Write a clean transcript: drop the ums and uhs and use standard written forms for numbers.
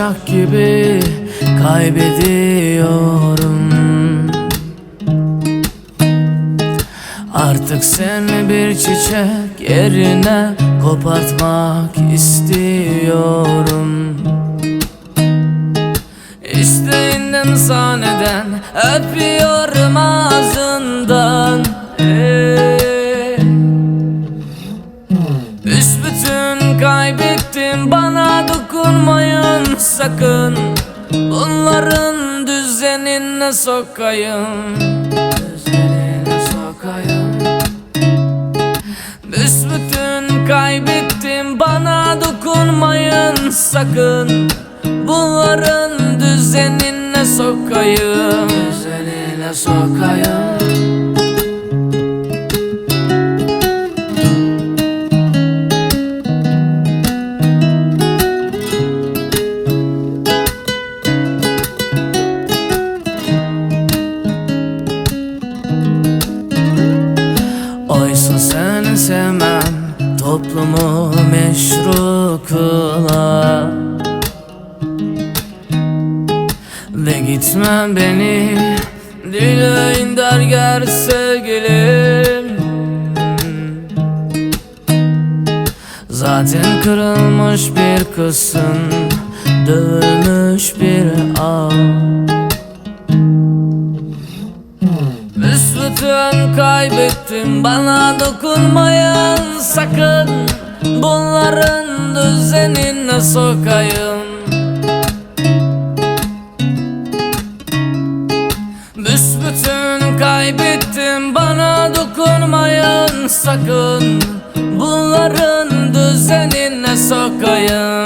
uçak gibi kaybediyorum. Artık seni bir çiçek yerine kopartmak istiyorum. İsteğinden sahneden öpüyorum ağzından. Büsbütün kaybettim, bana dokunmayın sakın. Bunların düzenine sokayım, düzenine sokayım. Büsbütün kaybettim, bana dokunmayın sakın. Bunların düzenine sokayım, düzenine sokayım. Oysa seni sevmem toplumu meşru kılar ve gitmem beni dileğin derger sevgilim. Zaten kırılmış bir kızsın, dövülmüş bir ağ. Büsbütün kaybettim, bana dokunmayın sakın. Bunların düzenine sokayım. Büsbütün kaybettim, bana dokunmayın sakın. Bunların düzenine sokayım.